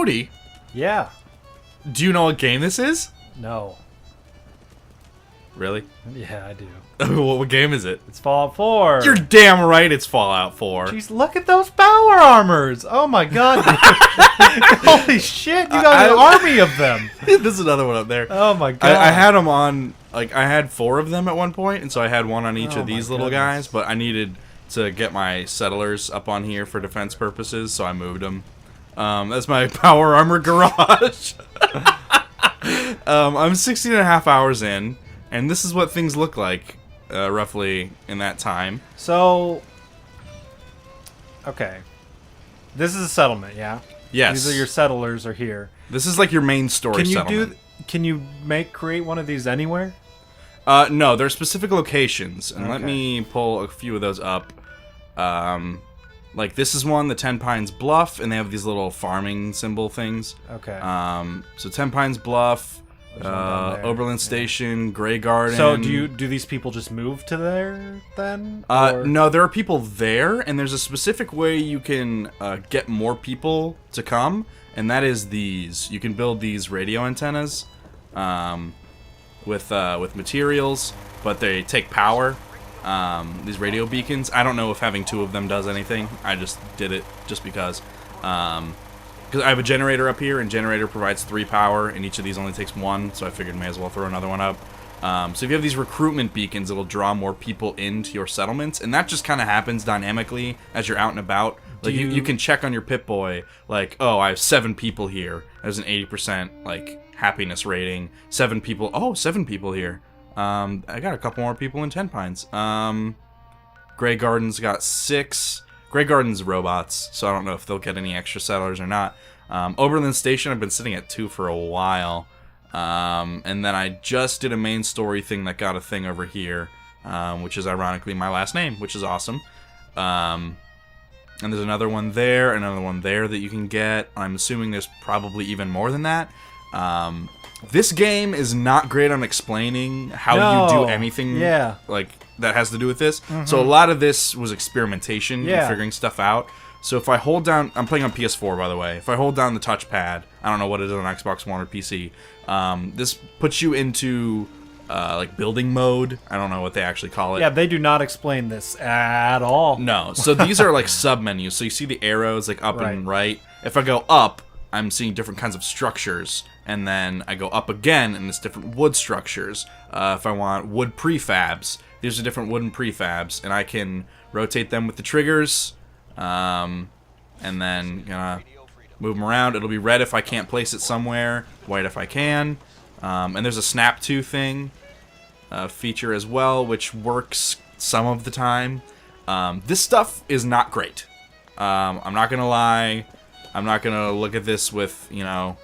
Cody, Yeah. do you know what game this is? No. Really? Yeah, I do. What game is it? It's Fallout 4. You're damn right it's Fallout 4. Jeez, look at those power armors. Oh my god. Holy shit, you got an army of them. There's another one up there. Oh my god. I had them on, like, I had 4 of them at one point, and so I had one on each Oh of these my little goodness. guys, but I needed to get my settlers up on here for defense purposes, so I moved them. That's my power armor garage. I'm 16 and a half hours in, and this is what things look like, roughly, in that time. So, okay. This is a settlement, yeah? Yes. These are your settlers are here. This is like your main story Can you settlement. can you create one of these anywhere? No, there are specific locations, and let Okay. me pull a few of those up. Like this is one, the Ten Pines Bluff, and they have these little farming symbol things. Okay. So Ten Pines Bluff, There's one down there. Oberlin Station, Grey Garden. So do these people just move to there then? No, there are people there, and there's a specific way you can get more people to come, and that is these. You can build these radio antennas with materials, but they take power. These radio beacons. I don't know if having 2 of them does anything. I just did it just because. Because I have a generator up here, and generator provides 3 power, and each of these only takes 1, so I figured may as well throw another one up. So if you have these recruitment beacons, it'll draw more people into your settlements, and that just kind of happens dynamically as you're out and about. Like you can check on your Pip-Boy, like, oh, I have 7 people here. There's an 80% like happiness rating. 7 people. Oh, 7 people here. I got a couple more people in Ten Pines. Grey Garden's got 6. Grey Garden's robots, so I don't know if they'll get any extra settlers or not. Oberlin Station, I've been sitting at 2 for a while. And then I just did a main story thing that got a thing over here, which is ironically my last name, which is awesome. And there's another one there, another one there that you can get. I'm assuming there's probably even more than that. This game is not great on explaining how you do anything like that has to do with this. So a lot of this was experimentation and figuring stuff out. So if I hold down, I'm playing on PS4 by the way. If I hold down the touchpad, I don't know what it is on Xbox One or PC. This puts you into like building mode. I don't know what they actually call it. Yeah, they do not explain this at all. No. So these are like sub menus. So you see the arrows like up and right. If I go up, I'm seeing different kinds of structures. And then I go up again, and it's different wood structures. If I want wood prefabs, these are different wooden prefabs, and I can rotate them with the triggers, and then move them around. It'll be red if I can't place it somewhere, white if I can. And there's a snap to thing feature as well, which works some of the time. This stuff is not great. I'm not gonna lie. I'm not gonna look at this with, you know,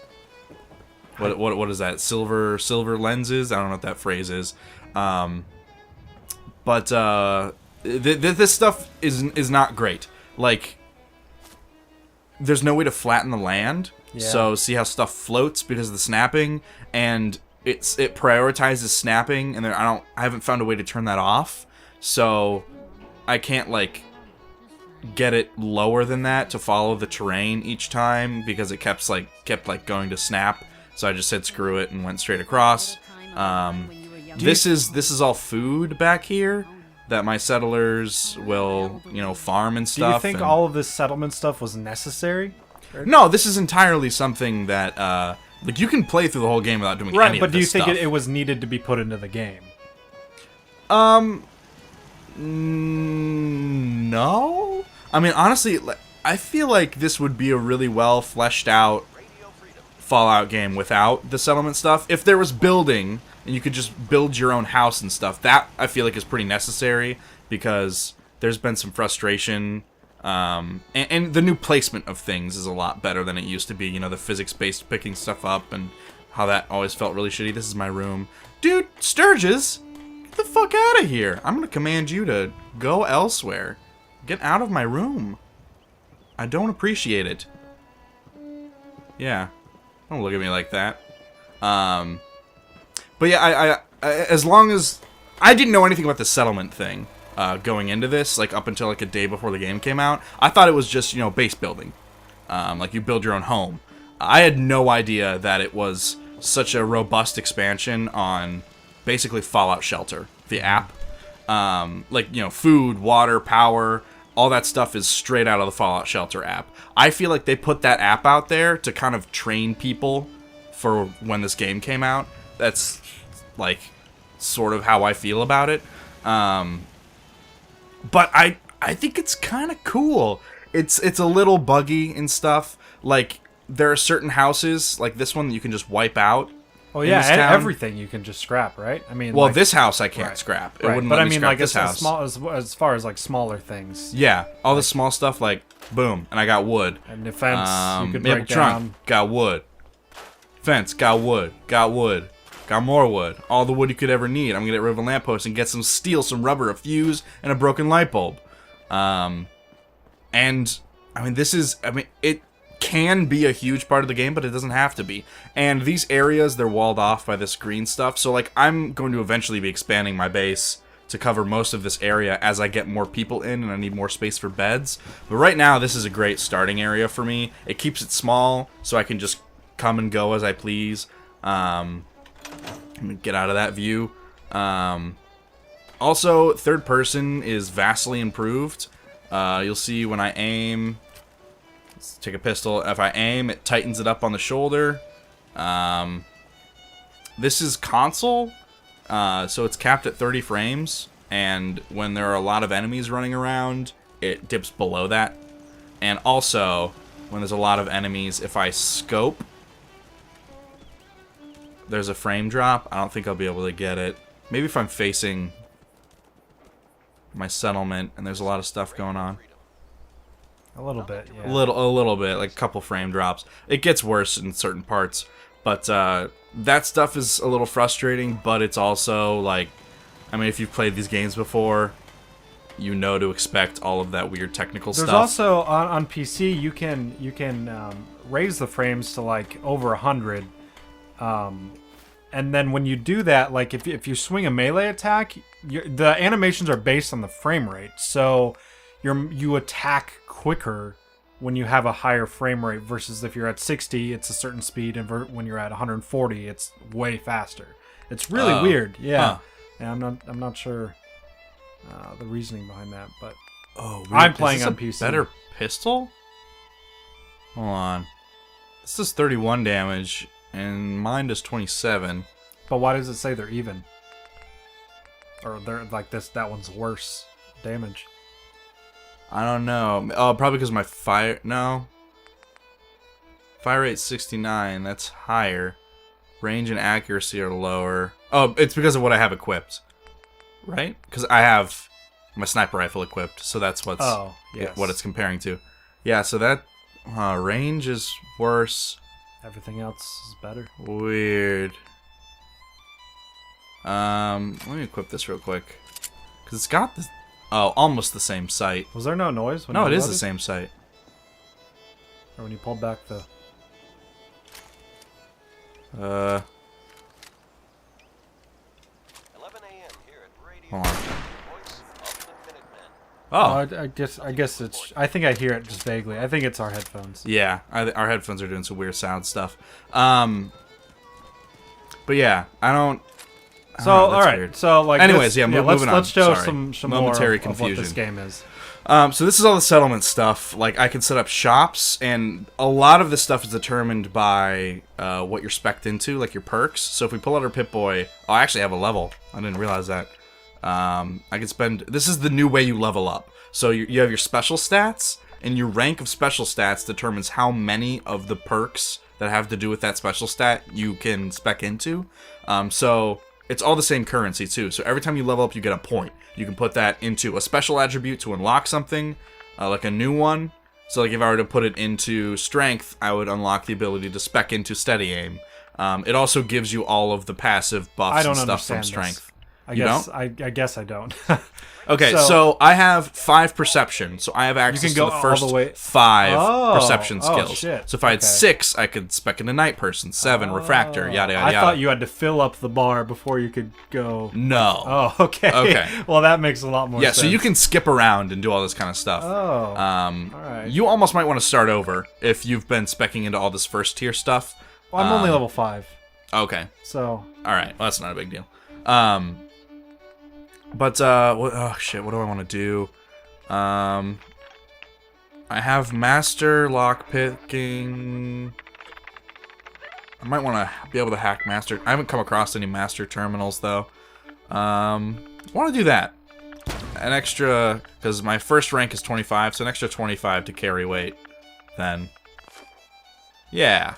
what is that? Silver lenses? I don't know what that phrase is. But this stuff is not great. Like, there's no way to flatten the land. Yeah. So see how stuff floats because of the snapping, and it prioritizes snapping, and I haven't found a way to turn that off. So I can't like get it lower than that to follow the terrain each time because it kept going to snap. So I just said screw it and went straight across. This is all food back here that my settlers will, you know, farm and stuff. Do you think all of this settlement stuff was necessary? No, this is entirely something that like you can play through the whole game without doing any of this stuff. But do you think it was needed to be put into the game? No. I mean, honestly, I feel like this would be a really well fleshed out Fallout game without the settlement stuff. If there was building and you could just build your own house and stuff, that I feel like is pretty necessary because there's been some frustration. And the new placement of things is a lot better than it used to be. You know, the physics-based picking stuff up and how that always felt really shitty. This is my room. Dude, Sturgis, get the fuck out of here. I'm going to command you to go elsewhere. Get out of my room. I don't appreciate it. Yeah. Don't look at me like that. But yeah, I as long as I didn't know anything about the settlement thing going into this, like up until like a day before the game came out, I thought it was just, you know, base building. Like you build your own home. I had no idea that it was such a robust expansion on basically Fallout Shelter, the app. Food, water, power, all that stuff is straight out of the Fallout Shelter app. I feel like they put that app out there to kind of train people for when this game came out. That's, like, sort of how I feel about it. But I think it's kind of cool. It's a little buggy and stuff. Like, there are certain houses, like this one, that you can just wipe out. Oh yeah, everything you can just scrap, right? I mean, well, this house I can't scrap. It wouldn't let me scrap this house. As far as like smaller things. Yeah, all the small stuff, like boom, and I got wood. And the fence, you could maple break trunk, down. got wood. Fence, got wood, got more wood. All the wood you could ever need. I'm gonna get rid of a lamppost and get some steel, some rubber, a fuse, and a broken light bulb. And I mean, it can be a huge part of the game, but it doesn't have to be. And these areas, they're walled off by this green stuff. So, like, I'm going to eventually be expanding my base to cover most of this area as I get more people in and I need more space for beds. But right now, this is a great starting area for me. It keeps it small, so I can just come and go as I please. Let me get out of that view. Also, third person is vastly improved. You'll see when I aim... Let's take a pistol. If I aim, it tightens it up on the shoulder. This is console, so it's capped at 30 frames. And when there are a lot of enemies running around, it dips below that. And also, when there's a lot of enemies, if I scope, there's a frame drop. I don't think I'll be able to get it. Maybe if I'm facing my settlement and there's a lot of stuff going on. A little bit, yeah. A little bit, like a couple frame drops. It gets worse in certain parts, but that stuff is a little frustrating. But it's also like, I mean, if you've played these games before, you know to expect all of that weird technical stuff. There's also on PC you can raise the frames to like over 100, and then when you do that, like if you swing a melee attack, the animations are based on the frame rate, so you attack quicker when you have a higher frame rate versus if you're at 60, it's a certain speed, and when you're at 140, it's way faster. It's really weird, yeah. And I'm not sure the reasoning behind that, but I'm playing on PC. Better pistol? Hold on. This does 31 damage, and mine does 27. But why does it say they're even? Or they're like this? That one's worse damage. I don't know. Oh, probably because my fire... No. Fire rate's 69. That's higher. Range and accuracy are lower. Oh, it's because of what I have equipped. Right? Because I have my sniper rifle equipped, so that's what it's comparing to. Yeah, so that... range is worse. Everything else is better. Weird. Let me equip this real quick. Because it's got this... Oh, almost the same sight. Was there no noise when No, you it is loaded? the same sight. Or when you pulled back the... 11 a.m. here at Radio Hold on. Voice of the Minutemen. Oh. I guess it's... I think I hear it just vaguely. I think it's our headphones. Yeah, our headphones are doing some weird sound stuff. But yeah, I don't... So, alright. Weird. So, like... Anyways, moving on. Let's show Sorry. some Momentary more of what this confusion. game is. So this is all the settlement stuff. Like, I can set up shops, and a lot of this stuff is determined by what you're spec'd into, like your perks. So if we pull out our Pip-Boy... Oh, I actually have a level. I didn't realize that. I can spend... This is the new way you level up. So you have your special stats, and your rank of special stats determines how many of the perks that have to do with that special stat you can spec into. So... It's all the same currency, too. So every time you level up, you get a point. You can put that into a special attribute to unlock something, like a new one. So like if I were to put it into strength, I would unlock the ability to spec into steady aim. It also gives you all of the passive buffs and stuff from strength. I You guess don't? I guess I don't. Okay, so I have 5 perception, so I have access go to the all first the way- 5 perception skills. Shit. So if I had Okay. 6, I could spec into night person, 7 refractor, yada yada I yada. thought you had to fill up the bar before you could go. No. Oh, okay. Okay. Well, that makes a lot more Yeah, sense. so you can skip around and do all this kind of stuff. Oh. Alright. You almost might want to start over if you've been specking into all this first tier stuff. Well, I'm only level 5, Okay. so All right. Well, that's not a big deal. But oh shit, what do I want to do? I have master lockpicking. I might want to be able to hack master. I haven't come across any master terminals though. I want to do that. An extra, because my first rank is 25, so an extra 25 to carry weight. Then, yeah.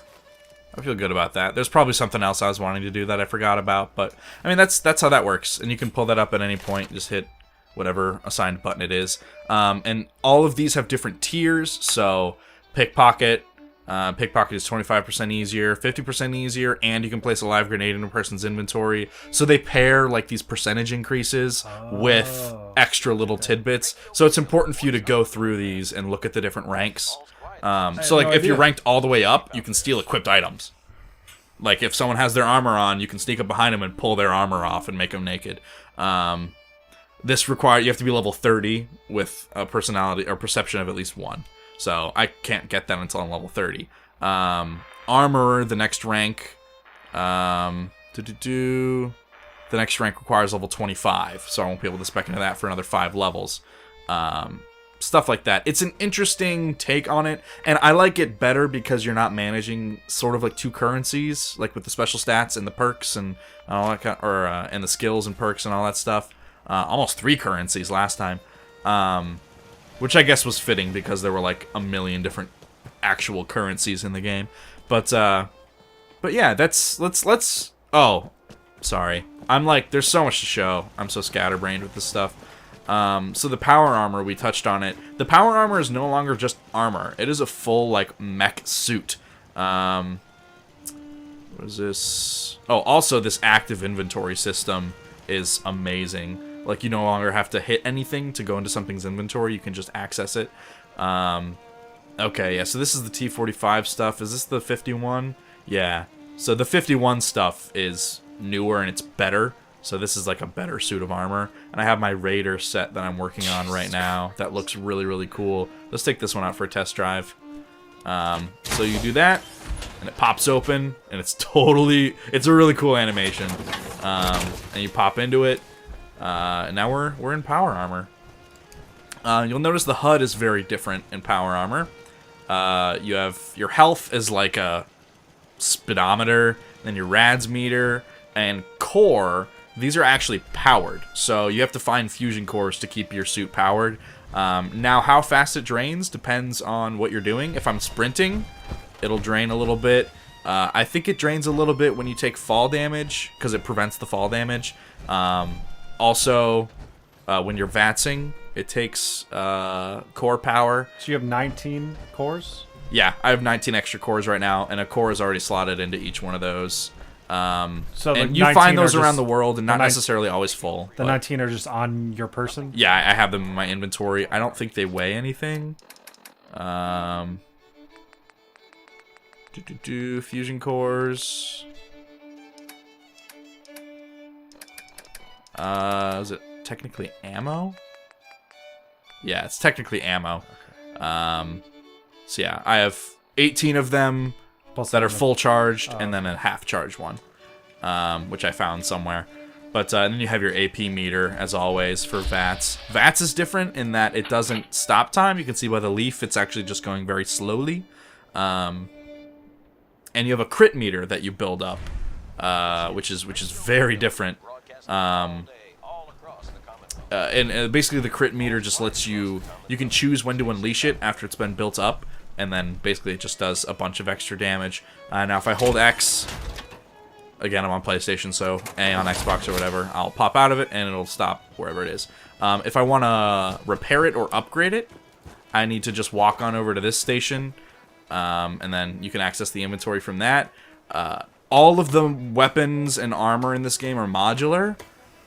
I feel good about that. There's probably something else I was wanting to do that I forgot about, but I mean that's how that works, and you can pull that up at any point. Just hit whatever assigned button it is, and all of these have different tiers. So pickpocket is 25% easier, 50% easier, and you can place a live grenade in a person's inventory. So they pair like these percentage increases with extra little tidbits. So it's important for you to go through these and look at the different ranks. So like no if you're idea. ranked all the way up, you can steal equipped items. Like if someone has their armor on, you can sneak up behind them and pull their armor off and make them naked. This requires you have to be level 30 with a personality or perception of at least 1. So I can't get that until I'm level 30. Armorer, the next rank, the next rank requires level 25, so I won't be able to spec into that for another 5 levels. Stuff like that. It's an interesting take on it, and I like it better because you're not managing sort of like 2 currencies, like with the special stats and the perks and all that kind, or and the skills and perks and all that stuff. Almost 3 currencies last time, which I guess was fitting because there were like a million different actual currencies in the game. But yeah, let's. Oh, sorry. I'm like, there's so much to show. I'm so scatterbrained with this stuff. So the power armor, we touched on it. The power armor is no longer just armor. It is a full, like, mech suit. What is this? Oh, also this active inventory system is amazing. Like, you no longer have to hit anything to go into something's inventory. You can just access it. Okay, yeah, so this is the T-45 stuff. Is this the 51? Yeah. So the 51 stuff is newer and it's better. So this is like a better suit of armor. And I have my Raider set that I'm working on right now. That looks really, really cool. Let's take this one out for a test drive. So you do that, and it pops open, and it's a really cool animation. And you pop into it, and now we're in power armor. You'll notice the HUD is very different in power armor. You have your health is like a speedometer, then your rads meter, and core. These are actually powered, so you have to find fusion cores to keep your suit powered. Now, how fast it drains depends on what you're doing. If I'm sprinting, it'll drain a little bit. I think it drains a little bit when you take fall damage, because it prevents the fall damage. Also, when you're vatsing, it takes core power. So you have 19 cores? Yeah, I have 19 extra cores right now, and a core is already slotted into each one of those. So and you 19 find those are around just- the world and not the nine- necessarily always full. The but 19 are just on your person? yeah, I have them in my inventory. I don't think they weigh anything. Fusion cores. Is it technically ammo? Yeah, it's technically ammo. So yeah, I have 18 of them that are full charged, and then a half charged one, which I found somewhere. But then you have your AP meter, as always, for VATS. VATS is different in that it doesn't stop time. You can see by the leaf, it's actually just going very slowly. And you have a crit meter that you build up, which is very different. And basically the crit meter just lets you can choose when to unleash it after it's been built up. And then basically it just does a bunch of extra damage. Now if I hold X, again I'm on PlayStation, so A on Xbox or whatever, I'll pop out of it and it'll stop wherever it is. If I want to repair it or upgrade it, I need to just walk on over to this station, and then you can access the inventory from that. All of the weapons and armor in this game are modular,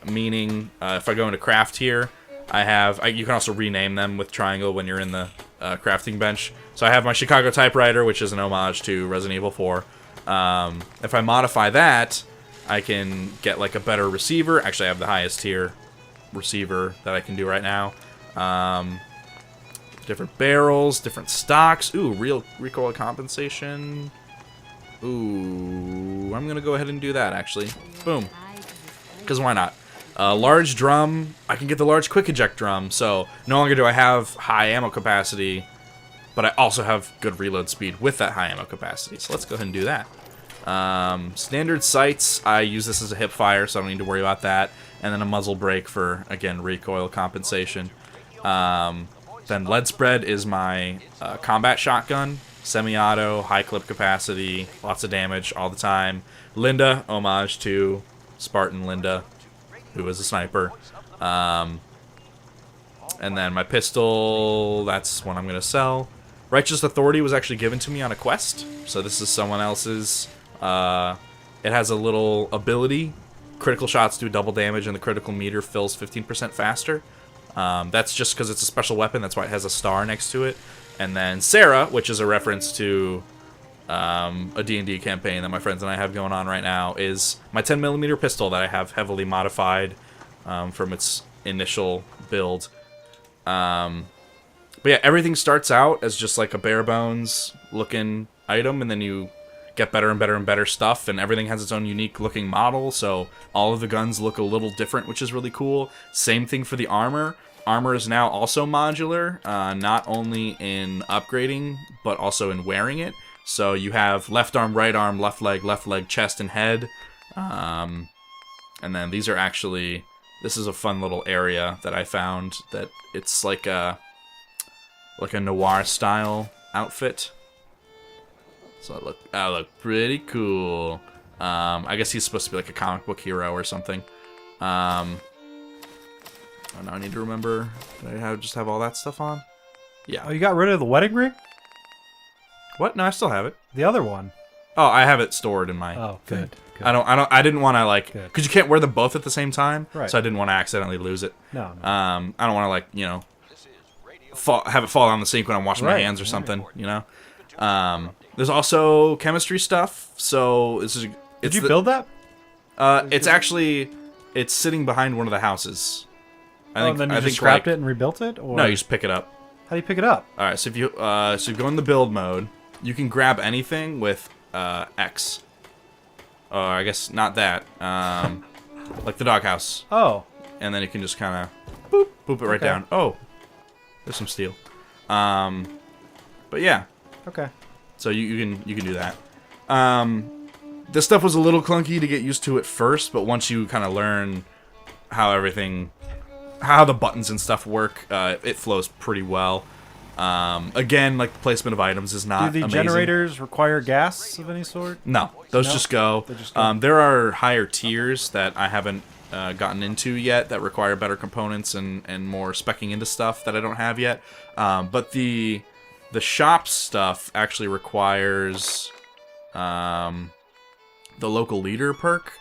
meaning if I go into craft here, you can also rename them with triangle when you're in the crafting bench. So I have my Chicago typewriter, which is an homage to Resident Evil 4. If I modify that, I can get like a better receiver. Actually, I have the highest tier receiver that I can do right now. Different barrels, different stocks. Ooh, real recoil compensation. Ooh, I'm gonna go ahead and do that actually. Boom. Because why not? Large drum. I can get the large quick eject drum. So no longer do I have high ammo capacity, but I also have good reload speed with that high ammo capacity. So let's go ahead and do that. Standard sights. I use this as a hip fire, so I don't need to worry about that. And then a muzzle brake for, again, recoil compensation. Then lead spread is my combat shotgun. Semi-auto, high clip capacity, lots of damage all the time. Linda, homage to Spartan Linda, who was a sniper. And then my pistol, that's one I'm going to sell. Righteous Authority was actually given to me on a quest, so this is someone else's. It has a little ability. Critical shots do double damage and the critical meter fills 15% faster. That's just because it's a special weapon, that's why it has a star next to it. And then Sarah, which is a reference to a D&D campaign that my friends and I have going on right now, is my 10mm pistol that I have heavily modified from its initial build. But yeah, everything starts out as just like a bare bones looking item, and then you get better and better and better stuff, and everything has its own unique looking model, so all of the guns look a little different, which is really cool. Same thing for the armor. Armor is now also modular, not only in upgrading, but also in wearing it. So you have left arm, left leg, chest, and head. And then these are actually, this is a fun little area that I found that it's like a noir style outfit. So I look pretty cool. I guess he's supposed to be like a comic book hero or something. Oh, now I need to remember. Did I just have all that stuff on? Yeah. Oh, you got rid of the wedding ring? What? No, I still have it. The other one. Oh, I have it stored in my. Oh, good. I didn't want to because you can't wear them both at the same time. Right. So I didn't want to accidentally lose it. No. I don't want to have it fall down the sink when I'm washing my hands or something. You know. There's also chemistry stuff. So Did you build that? It's sitting behind one of the houses. Then you just scrapped it and rebuilt it? Or? No, you just pick it up. How do you pick it up? All right, so if you go in the build mode, you can grab anything with X. Or I guess not that. Like the doghouse. Oh. And then you can just kind of boop it right down. Oh, there's some steel. But yeah. Okay. So you can do that. This stuff was a little clunky to get used to at first, but once you kind of learn how the buttons and stuff work, it flows pretty well. Again, like the placement of items is not amazing. Do the generators require gas of any sort? No, those just go. There are higher tiers that I haven't gotten into yet that require better components and more speccing into stuff that I don't have yet. But the shop stuff actually requires the local leader perk.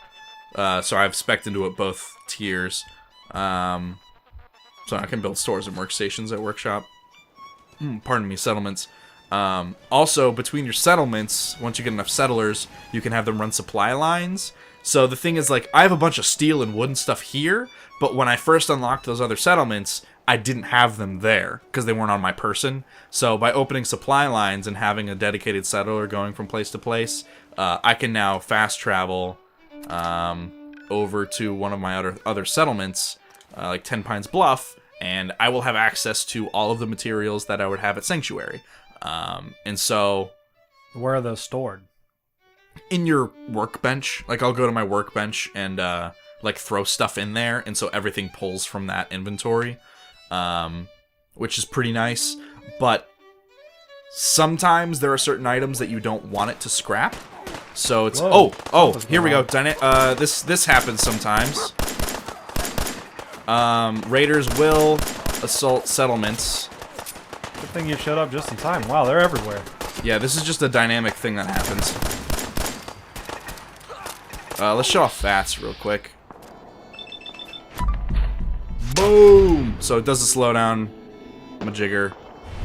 So I've specced into it both tiers. So I can build stores and workstations at workshop. Settlements. Also, between your settlements, once you get enough settlers, you can have them run supply lines. So the thing is, like, I have a bunch of steel and wooden stuff here, but when I first unlocked those other settlements, I didn't have them there because they weren't on my person. So by opening supply lines and having a dedicated settler going from place to place, I can now fast travel over to one of my other settlements, like 10 Pines Bluff, and I will have access to all of the materials that I would have at Sanctuary. And so... Where are those stored? In your workbench. Like, I'll go to my workbench and, throw stuff in there, and so everything pulls from that inventory, which is pretty nice. But sometimes there are certain items that you don't want it to scrap. So it's... Whoa. Oh, here we go. This happens sometimes. Raiders will assault settlements. Good thing you showed up just in time. Wow, they're everywhere. Yeah, this is just a dynamic thing that happens. Let's show off VATS real quick. Boom! So it does the slowdown majigger,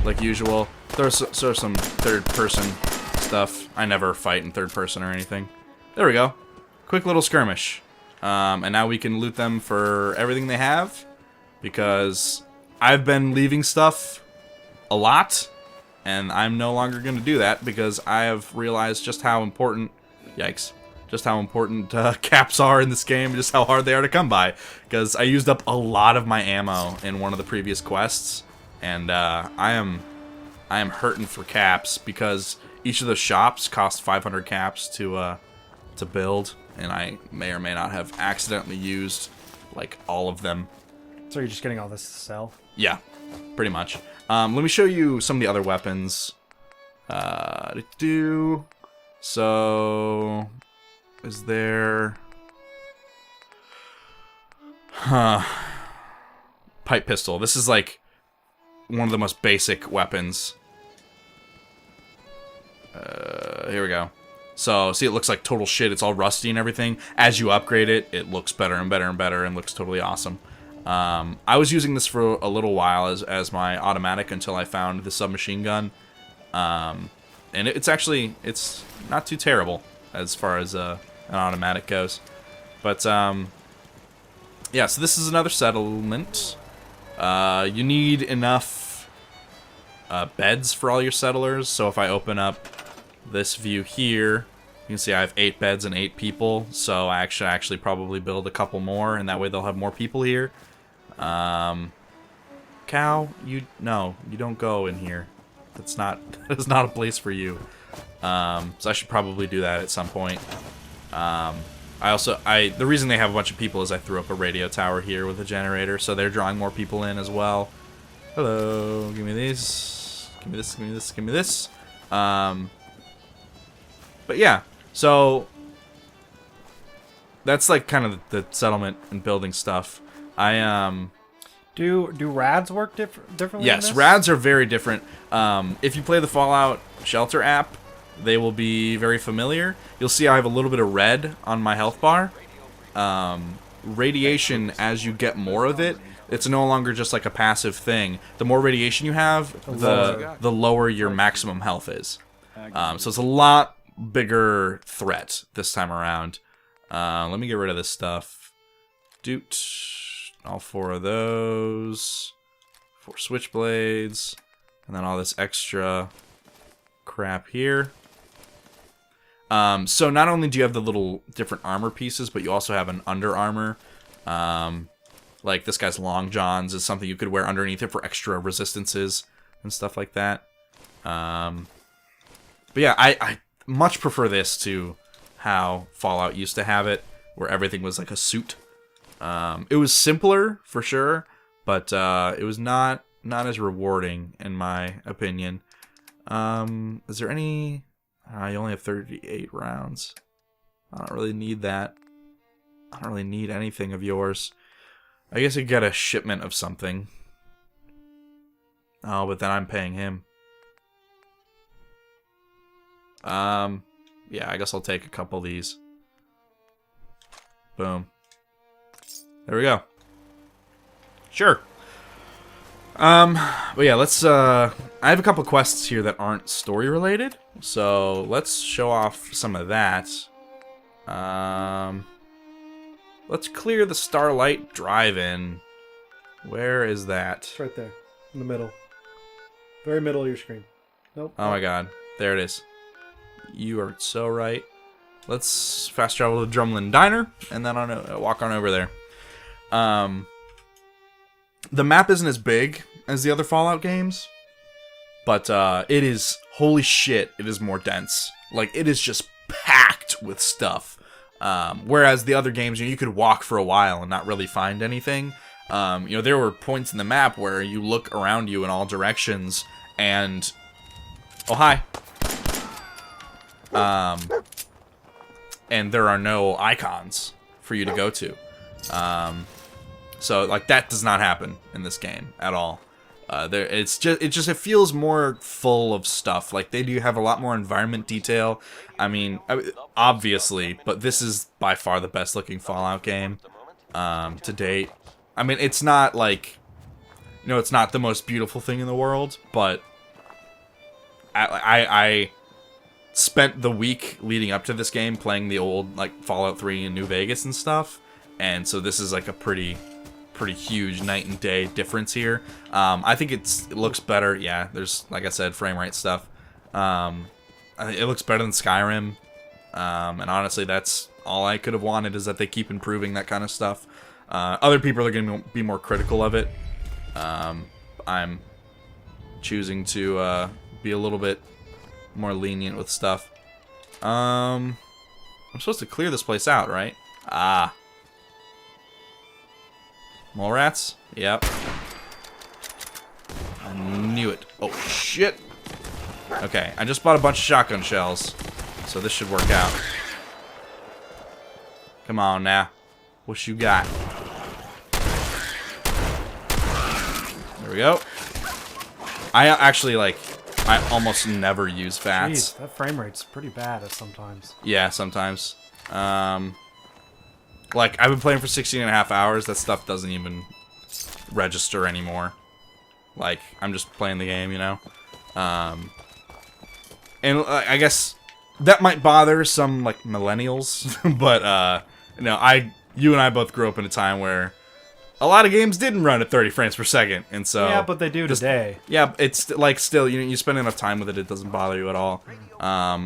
like usual. There's some third-person stuff. I never fight in third person or anything. There we go. Quick little skirmish. And now we can loot them for everything they have, because I've been leaving stuff a lot, and I'm no longer going to do that because I have realized just how important, yikes, just how important caps are in this game, just how hard they are to come by, because I used up a lot of my ammo in one of the previous quests, and I am hurting for caps because each of the shops cost 500 caps to build, and I may or may not have accidentally used like all of them. So you're just getting all this to sell? Yeah, pretty much. Let me show you some of the other weapons. So, is there... Pipe pistol. This is like one of the most basic weapons. Here we go. So, see, it looks like total shit. It's all rusty and everything. As you upgrade it, it looks better and better and better and looks totally awesome. I was using this for a little while as my automatic until I found the submachine gun. And it's not too terrible as far as an automatic goes. But, yeah, so this is another settlement. You need enough beds for all your settlers. So if I open up this view here, you can see I have 8 beds and 8 people. So I actually probably build a couple more, and that way they'll have more people here. Cow, you don't go in here. That is not a place for you. So I should probably do that at some point. The reason they have a bunch of people is I threw up a radio tower here with a generator, so they're drawing more people in as well. Hello, give me this, give me this, give me this, give me this. But yeah, so that's like kind of the settlement and building stuff. Do rads work differently? Yes, in this? rads are very different. If you play the Fallout Shelter app, they will be very familiar. You'll see I have a little bit of red on my health bar. Radiation, as you get more of it, it's no longer just like a passive thing. The more radiation you have, the lower your maximum health is. So it's a lot bigger threat this time around. Let me get rid of this stuff. Doot. All 4 of those. 4 switchblades. And then all this extra crap here. So not only do you have the little different armor pieces, but you also have an under armor. Like this guy's long johns is something you could wear underneath it for extra resistances and stuff like that. But yeah, I much prefer this to how Fallout used to have it, where everything was like a suit. It was simpler for sure, but it was not as rewarding in my opinion. Is there any? You only have 38 rounds. I don't really need that. I don't really need anything of yours. I guess I could get a shipment of something. Oh, but then I'm paying him. Yeah, I guess I'll take a couple of these. Boom. There we go. Sure. But yeah, let's, I have a couple quests here that aren't story related, so let's show off some of that. Let's clear the Starlight Drive-In. Where is that? It's right there, in the middle. Very middle of your screen. Nope. Oh my god, there it is. You are so right. Let's fast travel to Drumlin Diner, and then walk on over there. The map isn't as big as the other Fallout games, but it is, holy shit, it is more dense. Like, it is just packed with stuff. Whereas the other games, you could walk for a while and not really find anything. There were points in the map where you look around you in all directions and... Oh, hi. And there are no icons for you to go to. So, like, that does not happen in this game at all. It feels more full of stuff. Like, they do have a lot more environment detail. I mean, obviously, but this is by far the best looking Fallout game to date. I mean, it's not like, you know, it's not the most beautiful thing in the world, but I spent the week leading up to this game playing the old, like, Fallout 3 in New Vegas and stuff, and so this is like a pretty huge night and day difference here. I think it looks better. Yeah, there's, like I said, frame rate stuff. It looks better than Skyrim, and honestly, that's all I could have wanted, is that they keep improving that kind of stuff. Other people are going to be more critical of it. I'm choosing to be a little bit more lenient with stuff. I'm supposed to clear this place out, right? Ah. Mole rats? Yep. I knew it. Oh, shit. Okay, I just bought a bunch of shotgun shells, so this should work out. Come on now. What you got? There we go. I actually, like, I almost never use VATS. Jeez, that frame rate's pretty bad sometimes. Yeah, sometimes. Like, I've been playing for 16.5 hours. That stuff doesn't even register anymore. Like, I'm just playing the game, you know? And I guess that might bother some, like, millennials. But, you know, you and I both grew up in a time where a lot of games didn't run at 30 frames per second. And so... Yeah, but they do today. Yeah, it's, like, still, you spend enough time with it, it doesn't bother you at all.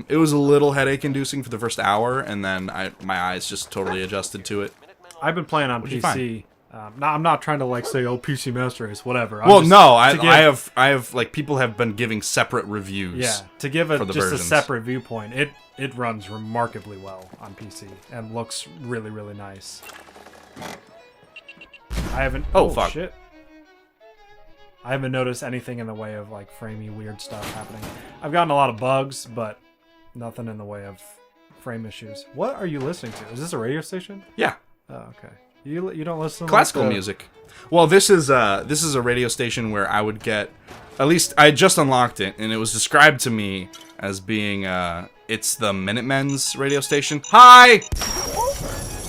It was a little headache-inducing for the first hour, and then my eyes just totally adjusted to it. I've been playing on PC. I'm not trying to, like, say, oh, PC Master Race, whatever. Well, no, I have, like, people have been giving separate reviews. Yeah, to give it just versions. a separate viewpoint, it runs remarkably well on PC and looks really, really nice. I haven't... Oh, fuck. Shit. I haven't noticed anything in the way of, like, framey weird stuff happening. I've gotten a lot of bugs, but nothing in the way of frame issues. What are you listening to? Is this a radio station? Yeah. Oh, okay. You don't listen to classical music. Well, this is a radio station where I would get, at least I had just unlocked it, and it was described to me as being it's the Minutemen's radio station. Hi.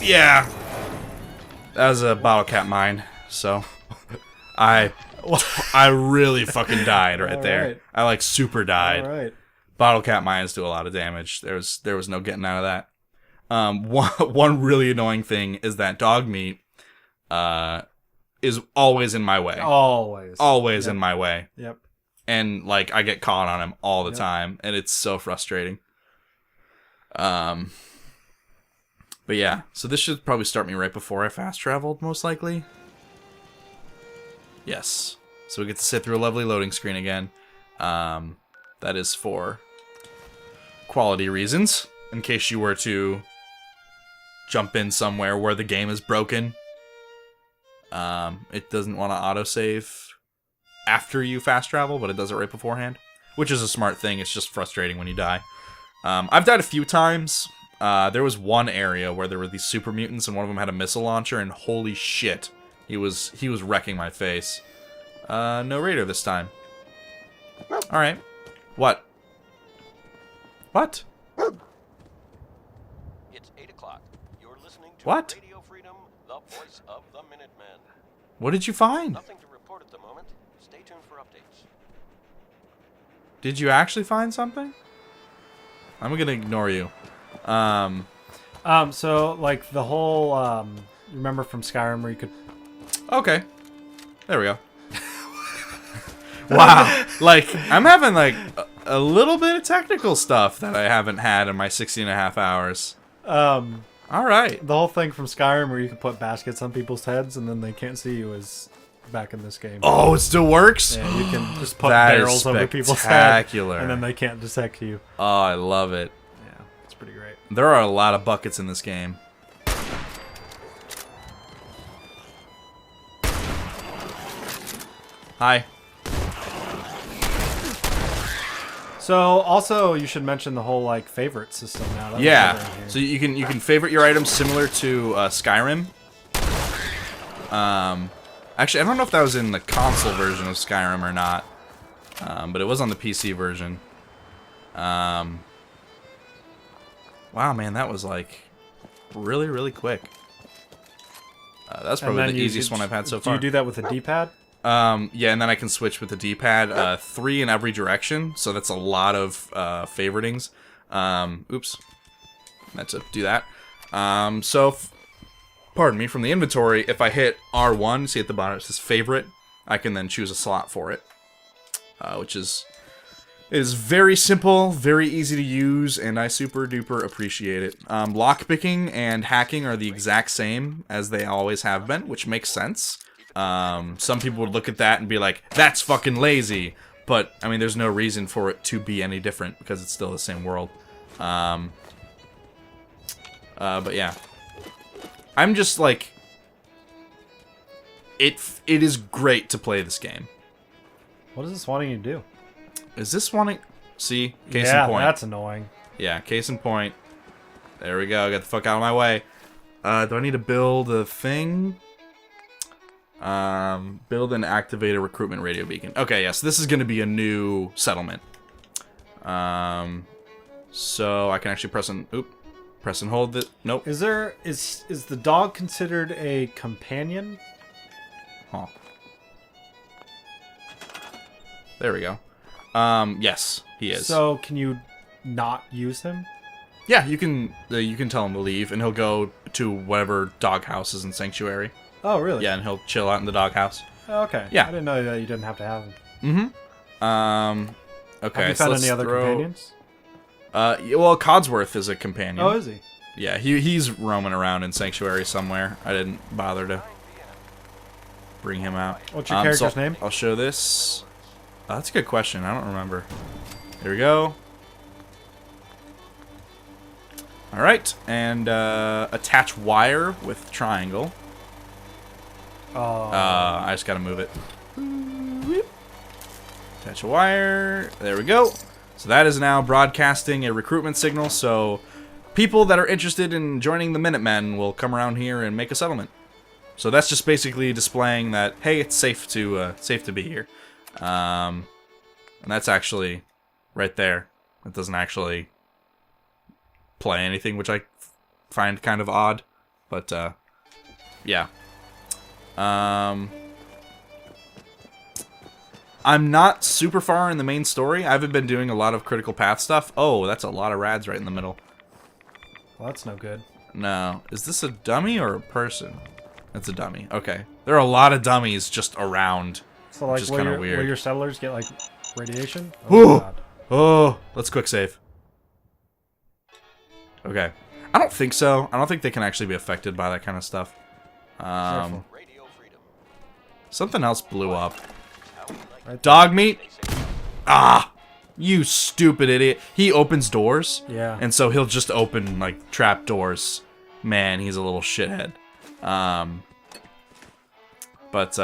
Yeah. That was a bottle cap mine, so I really fucking died right there. Right. I like super died. All right. Bottle cap mines do a lot of damage. There was no getting out of that. One really annoying thing is that dog meat is always in my way. Always Yep. in my way. Yep. And like I get caught on him all the time, and it's so frustrating. But yeah, so this should probably start me right before I fast traveled, most likely. Yes. So we get to sit through a lovely loading screen again. That is for quality reasons, in case you were to jump in somewhere where the game is broken. It doesn't want to autosave after you fast travel, but it does it right beforehand, which is a smart thing. It's just frustrating when you die. I've died a few times. There was one area where there were these super mutants, and one of them had a missile launcher, and holy shit, he was wrecking my face. No raider this time. All right. What? What? It's 8 o'clock. You're listening to What? Radio Freedom, the voice of the Minutemen. What did you find? Nothing to report at the moment. Stay tuned for updates. Did you actually find something? I'm gonna ignore you. So like the whole remember from Skyrim where you could Okay. There we go. Wow. Like, I'm having, like, a little bit of technical stuff that I haven't had in my 16.5 hours. All right. the whole thing from Skyrim where you can put baskets on people's heads and then they can't see you is back in this game. Oh, it still works? Yeah, you can just put That is barrels over people's heads spectacular. and then they can't detect you. Oh, I love it. Yeah, it's pretty great. There are a lot of buckets in this game. Hi. So also you should mention the whole like favorite system now. That Yeah. was over in here. So you can favorite your items similar to Skyrim. Actually, I don't know if that was in the console version of Skyrim or not, but it was on the PC version. Wow, man, that was like really, really quick. That's And probably then the easiest one I've had so Do far. you do that with a D-pad? Yeah, and then I can switch with the D-pad, 3 in every direction, so that's a lot of favoritings. Oops. Meant to do that. Pardon me, from the inventory, if I hit R1, see at the bottom it says favorite, I can then choose a slot for it. Which is very simple, very easy to use, and I super duper appreciate it. Lockpicking and hacking are the exact same as they always have been, which makes sense. Some people would look at that and be like, that's fucking lazy. But, I mean, there's no reason for it to be any different because it's still the same world. But yeah. I'm just like... It is great to play this game. What is this wanting you to do? Is this wanting... See? Case yeah, in point. that's annoying. Yeah, case in point. There we go. Get the fuck out of my way. Do I need to build a thing? Build and activate a recruitment radio beacon. Okay, yes, this is going to be a new settlement. So I can actually press and hold it. Nope. Is the dog considered a companion? Huh. There we go. Yes, he is. So can you not use him? Yeah, you can tell him to leave, and he'll go to whatever doghouse is in Sanctuary. Oh, really? Yeah, and he'll chill out in the doghouse. Oh, okay. Yeah. I didn't know that you didn't have to have him. Okay. Have you found any other companions? Well, Codsworth is a companion. Oh, is he? Yeah, he's roaming around in Sanctuary somewhere. I didn't bother to bring him out. What's your character's name? I'll show this. That's a good question. I don't remember. Here we go. All right, and attach wire with triangle. Oh. I just gotta move it. Attach a wire. There we go. So that is now broadcasting a recruitment signal. So people that are interested in joining the Minutemen will come around here and make a settlement. So that's just basically displaying that, hey, it's safe to be here. And that's actually right there. It doesn't actually play anything, which I find kind of odd. But yeah. I'm not super far in the main story. I haven't been doing a lot of critical path stuff. Oh, that's a lot of rads right in the middle. Well, that's no good. No. Is this a dummy or a person? That's a dummy. Okay. There are a lot of dummies just around. So, like, which is kind of weird. will your settlers get, like, radiation? Ooh. God. Oh, let's quick save. Okay. I don't think so. I don't think they can actually be affected by that kind of stuff. Careful. Radio freedom. Something else blew up. Right Dog meat? Ah! You stupid idiot. He opens doors. Yeah. And so he'll just open, like, trap doors. Man, he's a little shithead. But,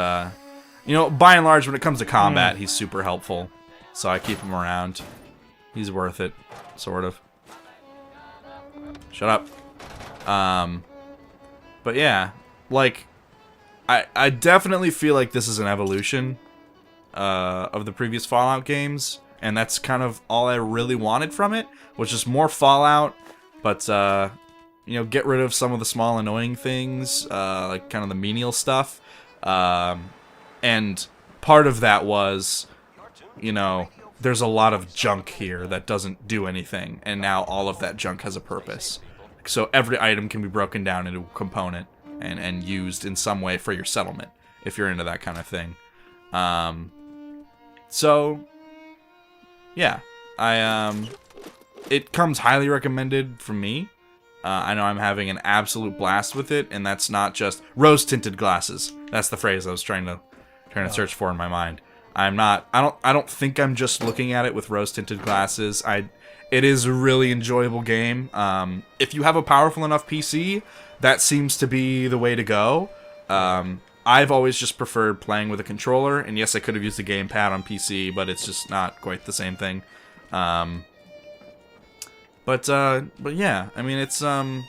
you know, by and large, when it comes to combat, he's super helpful. So I keep him around. He's worth it, sort of. Shut up. But yeah, like, I definitely feel like this is an evolution of the previous Fallout games, and that's kind of all I really wanted from it, was just more Fallout, but, you know, get rid of some of the small annoying things, like kind of the menial stuff, and part of that was, you know, there's a lot of junk here that doesn't do anything, and now all of that junk has a purpose. So every item can be broken down into a component and used in some way for your settlement, if you're into that kind of thing. So, yeah, it comes highly recommended from me. I know I'm having an absolute blast with it, and that's not just rose-tinted glasses. That's the phrase I was trying to search for in my mind. I don't think I'm just looking at it with rose-tinted glasses. It is a really enjoyable game. If you have a powerful enough PC, that seems to be the way to go. I've always just preferred playing with a controller, and yes, I could have used a gamepad on PC, but it's just not quite the same thing. But yeah, I mean, it's a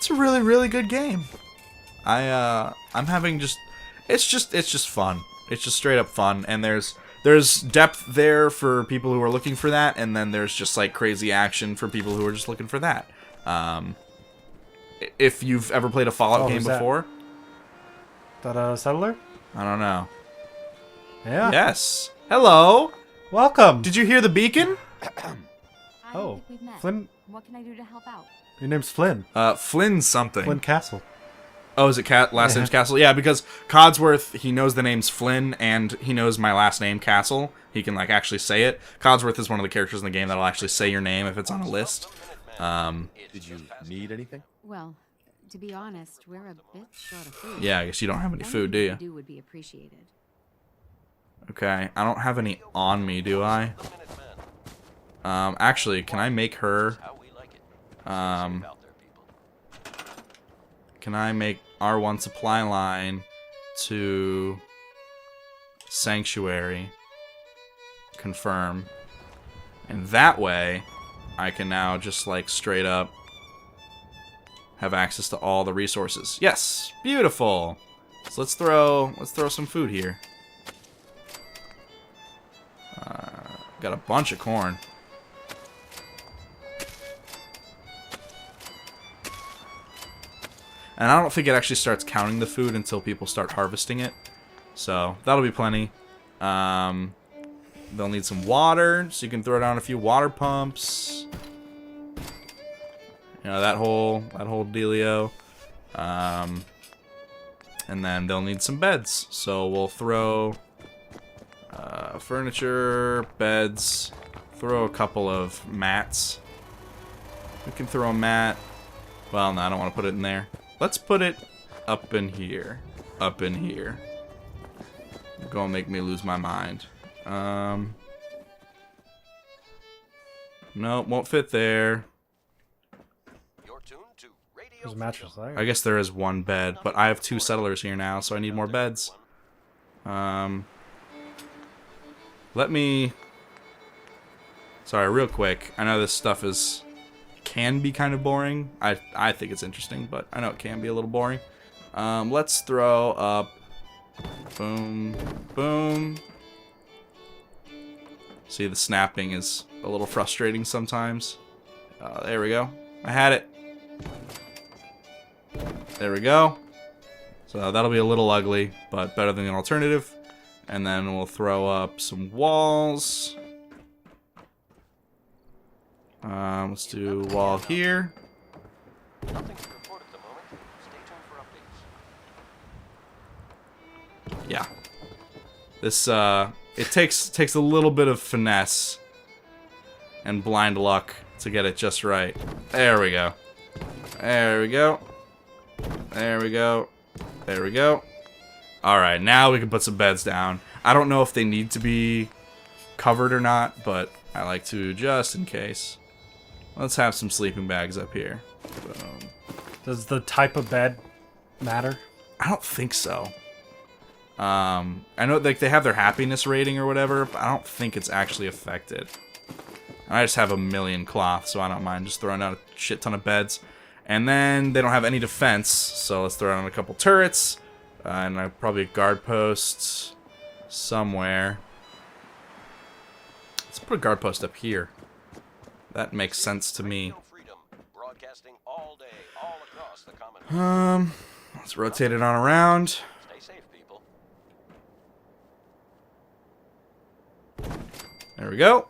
really, really good game. I'm having it's just fun. It's just straight up fun, and there's depth there for people who are looking for that, and then there's just like crazy action for people who are just looking for that. if you've ever played a Fallout game who's that? before. That a settler? I don't know. Yeah. Yes. Hello. Welcome. Did you hear the beacon? I Oh, don't think we've met. Flynn. What can I do to help out? Your name's Flynn. Flynn something. Flynn Castle. Oh, is it last name's Castle? Yeah, because Codsworth, he knows the name's Flynn, and he knows my last name, Castle. He can, like, actually say it. Codsworth is one of the characters in the game that'll actually say your name if it's on a list. Did you need anything? Well, to be honest, we're a bit short of food. Yeah, I guess you don't have any food, do Anything you? do would be appreciated. Okay, I don't have any on me, do I? Actually, can I make her... How we like it. Um, Out there, people. can I make R1 supply line to Sanctuary? Confirm. And that way, I can now just, like, straight up have access to all the resources. Yes! Beautiful! So let's throw some food here. Got a bunch of corn. And I don't think it actually starts counting the food until people start harvesting it. So, that'll be plenty. They'll need some water, so you can throw down a few water pumps. You know, that whole dealio. And then they'll need some beds. So we'll throw furniture, beds, throw a couple of mats. We can throw a mat. Well, no, I don't want to put it in there. Let's put it up in here. Up in here. You're gonna make me lose my mind. No, won't fit there. You're tuned to Radio There's a mattress there. I guess there is one bed, but I have 2 settlers here now, so I need more beds. Let me... Sorry, real quick. I know this stuff can be kind of boring. I think it's interesting, but I know it can be a little boring. Let's throw up... Boom. Boom. See, the snapping is a little frustrating sometimes. There we go. I had it. There we go. So that'll be a little ugly, but better than an alternative. And then we'll throw up some walls. Let's do a wall here. Nothing to report at the moment. Stay tuned for updates. Yeah. This it takes a little bit of finesse and blind luck to get it just right. There we go. There we go. There we go. There we go. Alright, now we can put some beds down. I don't know if they need to be covered or not, but I like to just in case. Let's have some sleeping bags up here. Boom. Does the type of bed matter? I don't think so. I know like they have their happiness rating or whatever, but I don't think it's actually affected. I just have a million cloth, so I don't mind just throwing out a shit ton of beds. And then they don't have any defense, so let's throw out a couple turrets. And probably a guard post somewhere. Let's put a guard post up here. That makes sense to me. Radio Freedom, broadcasting all day, all across the Commonwealth. Let's rotate it on around. Stay safe, people. There we go.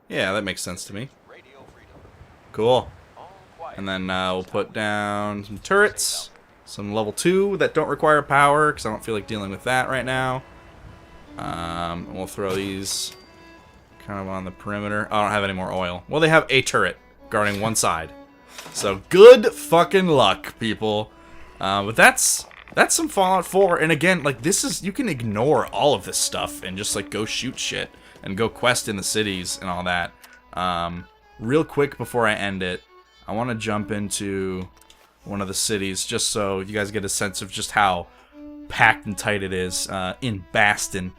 Yeah, that makes sense to me. Radio Freedom. Cool. All quiet. And then we'll put down some turrets. Some level 2 that don't require power, because I don't feel like dealing with that right now. And we'll throw these kind of on the perimeter. Oh, I don't have any more oil. Well, they have a turret guarding one side. So good fucking luck, people. But that's some Fallout 4. And again, like this is, you can ignore all of this stuff and just like go shoot shit and go quest in the cities and all that. Real quick before I end it, I want to jump into one of the cities just so you guys get a sense of just how packed and tight it is in Baston.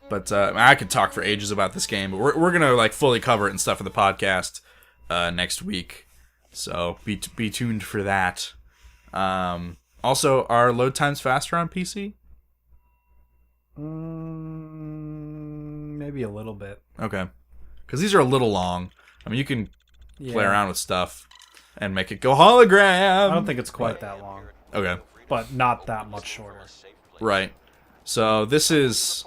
But I could talk for ages about this game, but we're gonna like fully cover it and stuff in the podcast next week. So be tuned for that. Also, are load times faster on PC? Maybe a little bit. Okay, because these are a little long. I mean, you can play around with stuff and make it go hologram. I don't think it's quite that long, Okay. but not that much shorter. Right. So this is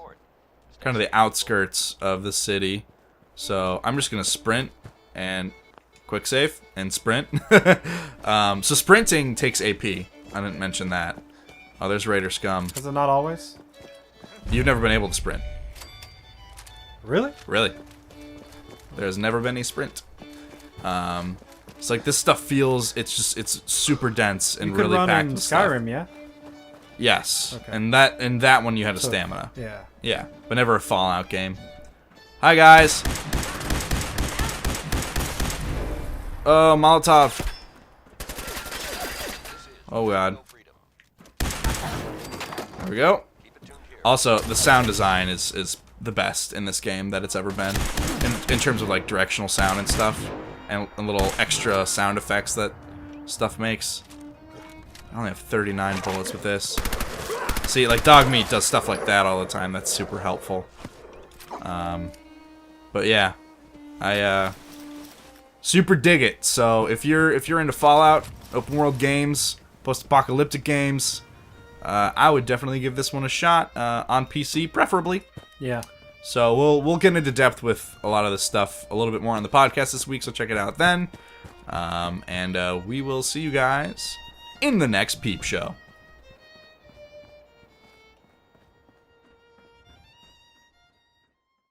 kind of the outskirts of the city. So I'm just going to sprint and quick save and sprint. So sprinting takes AP. I didn't mention that. Oh, there's Raider Scum. Is it not always? You've never been able to sprint. Really? Really. There's never been a sprint. It's like this stuff feels, it's super dense and You could really run packed in with stuff. Skyrim, yeah? Yes. Okay. And that one you had a stamina. Yeah. Yeah, but never a Fallout game. Hi guys. Oh, Molotov. Oh god. There we go. Also, the sound design is the best in this game that it's ever been, in terms of like directional sound and stuff, and little extra sound effects that stuff makes. I only have 39 bullets with this. See, like Dog Meat does stuff like that all the time. That's super helpful. But yeah, I super dig it. So if you're into Fallout, open world games, post-apocalyptic games, I would definitely give this one a shot on PC, preferably. Yeah. So we'll get into depth with a lot of this stuff a little bit more on the podcast this week. So check it out then, and we will see you guys in the next Peep Show.